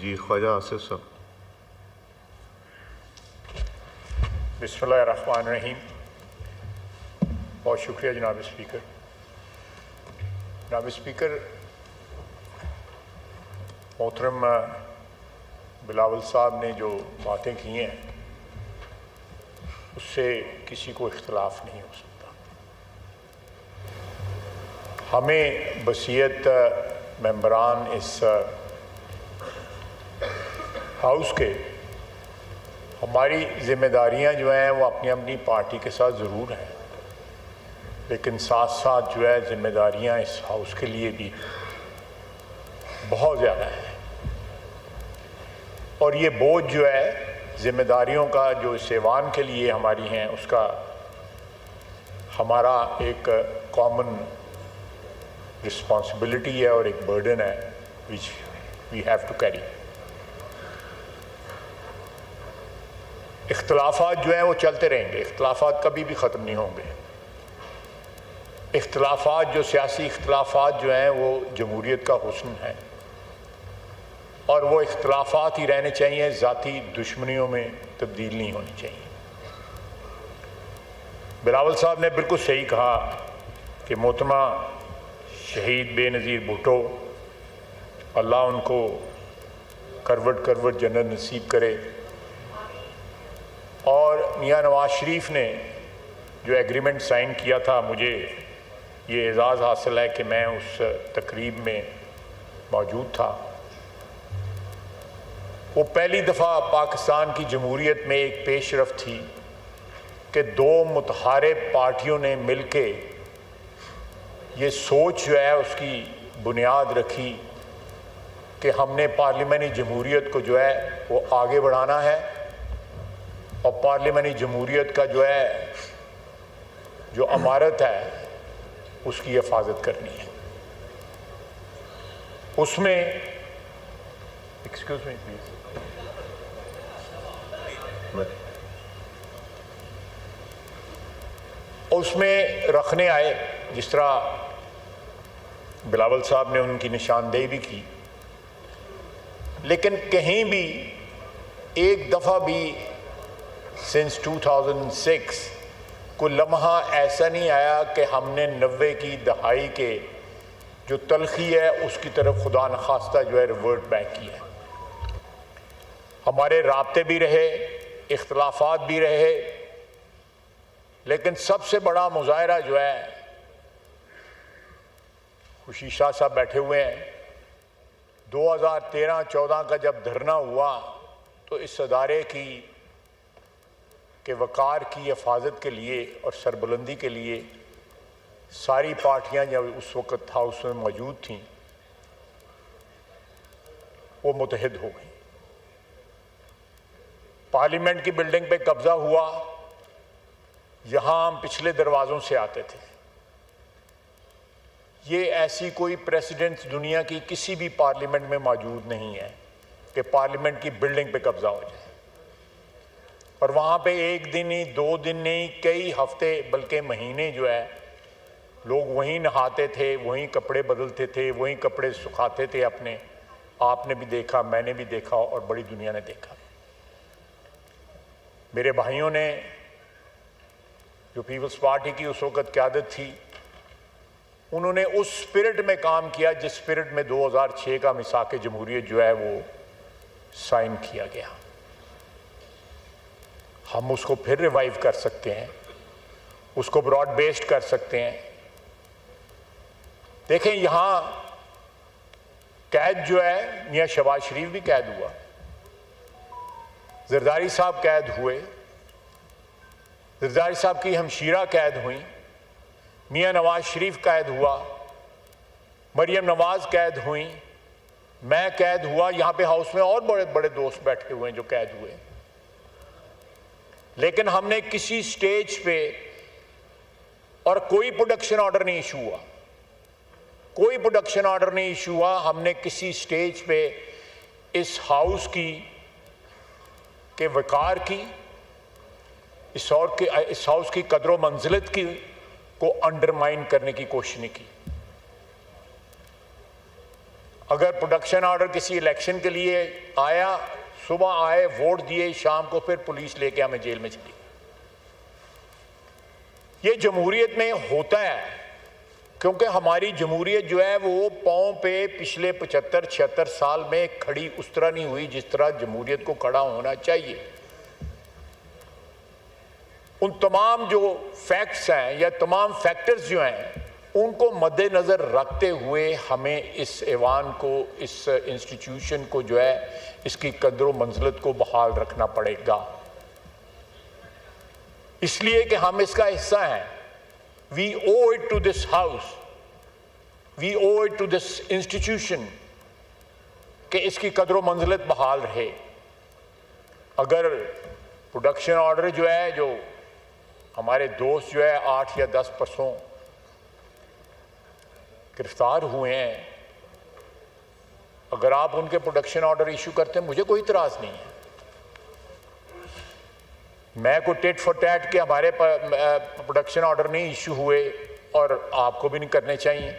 جی خواجہ آصف صاحب. بسم اللہ الرحمن الرحیم. بہت شکریہ جناب اسپیکر. جناب اسپیکر، محترم بلاول صاحب نے جو باتیں کی ہیں اس سے کسی کو اختلاف نہیں ہو سکتا. ہمیں بصیرت ممبران اس ہاؤس کے ہماری ذمہ داریاں جو ہیں وہ اپنی اپنی پارٹی کے ساتھ ضرور ہیں، لیکن ساتھ ساتھ جو ہے ذمہ داریاں اس ہاؤس کے لیے بھی بہت زیادہ ہیں. اور یہ بوجھ جو ہے ذمہ داریوں کا جو اس ایوان کے لیے ہماری ہیں اس کا ہمارا ایک کامن رسپانسبلٹی ہے اور ایک برڈن ہے which we have to carry. اختلافات جو ہیں وہ چلتے رہیں گے، اختلافات کبھی بھی ختم نہیں ہوں گے. اختلافات جو سیاسی اختلافات جو ہیں وہ جمہوریت کا حسن ہے اور وہ اختلافات ہی رہنے چاہیے، ذاتی دشمنیوں میں تبدیل نہیں ہونی چاہیے. بلاول صاحب نے بالکل صحیح کہا کہ محترمہ شہید بے نظیر بھٹو، اللہ ان کو کروٹ کروٹ جنت نصیب کرے. اور میاں نواز شریف نے جو ایگریمنٹ سائن کیا تھا، مجھے یہ اعزاز حاصل ہے کہ میں اس تقریب میں موجود تھا. وہ پہلی دفعہ پاکستان کی جمہوریت میں ایک پیش رفت تھی کہ دو متحارب پارٹیوں نے مل کے یہ سوچ جو ہے اس کی بنیاد رکھی کہ ہم نے پارلیمانی جمہوریت کو جو ہے وہ آگے بڑھانا ہے اور پارلیمانی جمہوریت کا جو ہے جو امارت ہے اس کی حفاظت کرنی ہے. اس میں ایکسکیوز می پلیز، اس میں رکھنے آئے جس طرح بلاول صاحب نے ان کی نشاندہی بھی کی، لیکن کہیں بھی ایک دفعہ بھی سنس 2006 کوئی لمحہ ایسا نہیں آیا کہ ہم نے 90 کی دہائی کے جو تلخی ہے اس کی طرف خدا نخواستہ جو ہے ریورٹ بیک کیا ہے. ہمارے رابطے بھی رہے، اختلافات بھی رہے، لیکن سب سے بڑا مظاہرہ جو ہے خوشی شاہ صاحب بیٹھے ہوئے ہیں، 2013-14 کا جب دھرنا ہوا تو اس ادارے کی کہ وقار کی حفاظت کے لیے اور سربلندی کے لیے ساری پارٹیاں جب اس وقت ہاؤس میں موجود تھیں وہ متحد ہو گئیں. پارلیمنٹ کی بلڈنگ پہ قبضہ ہوا، یہاں ہم پچھلے دروازوں سے آتے تھے. یہ ایسی کوئی پریسیڈنٹ دنیا کی کسی بھی پارلیمنٹ میں موجود نہیں ہے کہ پارلیمنٹ کی بلڈنگ پہ قبضہ ہو جائے اور وہاں پہ ایک دن ہی 2 دن نہیں کئی ہفتے بلکہ مہینے جو ہے لوگ وہیں نہاتے تھے، وہیں کپڑے بدلتے تھے، وہیں کپڑے سکھاتے تھے اپنے. آپ نے بھی دیکھا، میں نے بھی دیکھا اور بڑی دنیا نے دیکھا. میرے بھائیوں نے جو پیپلز پارٹی کی اس وقت قیادت تھی انہوں نے اس سپرٹ میں کام کیا جس سپرٹ میں 2006 کا میثاق جمہوریت جو ہے وہ سائن کیا گیا. ہم اس کو پھر ریوائیو کر سکتے ہیں، اس کو براڈ بیسڈ کر سکتے ہیں. دیکھیں یہاں قید جو ہے میاں شہباز شریف بھی قید ہوا، زرداری صاحب قید ہوئے، زرداری صاحب کی ہمشیرہ قید ہوئیں، میاں نواز شریف قید ہوا، مریم نواز قید ہوئیں، میں قید ہوا. یہاں پہ ہاؤس میں اور بڑے بڑے دوست بیٹھے ہوئے ہیں جو قید ہوئے. لیکن ہم نے کسی سٹیج پہ اور کوئی پروڈکشن آرڈر نہیں ایشو ہوا، کوئی پروڈکشن آرڈر نہیں ایشو ہوا. ہم نے کسی سٹیج پہ اس ہاؤس کی کہ وقار کی اس ہاؤس کی قدر و منزلت کی کو انڈرمائن کرنے کی کوشش نہیں کی. اگر پروڈکشن آرڈر کسی الیکشن کے لیے آیا، صبح آئے، ووٹ دیے، شام کو پھر پولیس لے کے ہمیں جیل میں چلی۔ یہ جمہوریت میں ہوتا ہے، کیونکہ ہماری جمہوریت جو ہے وہ پاؤں پہ پچھلے 75-76 سال میں کھڑی اس طرح نہیں ہوئی جس طرح جمہوریت کو کھڑا ہونا چاہیے۔ ان تمام جو فیکٹس ہیں یا تمام فیکٹرز جو ہیں ان کو مد نظر رکھتے ہوئے ہمیں اس ایوان کو، اس انسٹیٹیوشن کو جو ہے اس کی قدر و منزلت کو بحال رکھنا پڑے گا، اس لیے کہ ہم اس کا حصہ ہیں۔ We owe it to this house, we owe it to this institution کہ اس کی قدر و منزلت بحال رہے۔ اگر پروڈکشن آرڈر جو ہے، جو ہمارے دوست جو ہے 8 یا 10 پرسوں گرفتار ہوئے ہیں، اگر آپ ان کے پروڈکشن آرڈر ایشو کرتے ہیں، مجھے کوئی اعتراض نہیں ہے۔ میں کوئی ٹیٹ فور ٹیٹ کے ہمارے پروڈکشن آرڈر نہیں ایشو ہوئے اور آپ کو بھی نہیں کرنے چاہیے،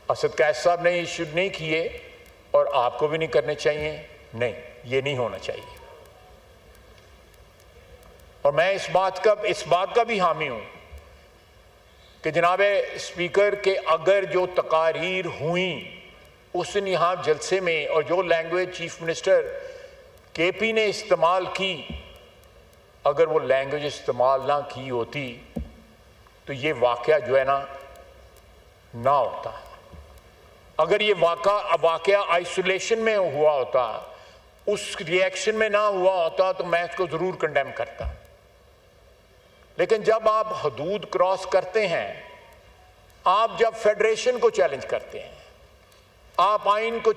اسد قیس صاحب نے ایشو نہیں کیے اور آپ کو بھی نہیں کرنے چاہیے، نہیں، یہ نہیں ہونا چاہیے۔ اور میں اس بات کا بھی حامی ہوں کہ جناب اسپیکر کے اگر جو تقاریر ہوئیں اس دن یہاں جلسے میں اور جو لینگویج چیف منسٹر کے پی نے استعمال کی، اگر وہ لینگویج استعمال نہ کی ہوتی تو یہ واقعہ جو ہے نہ ہوتا۔ اگر یہ واقعہ آئسولیشن میں ہوا ہوتا، اس ریئیکشن میں نہ ہوا ہوتا تو میں اس کو ضرور کنڈیم کرتا۔ لیکن جب آپ حدود کراس کرتے ہیں، آپ جب فیڈریشن کو چیلنج کرتے ہیں، آپ آئین کو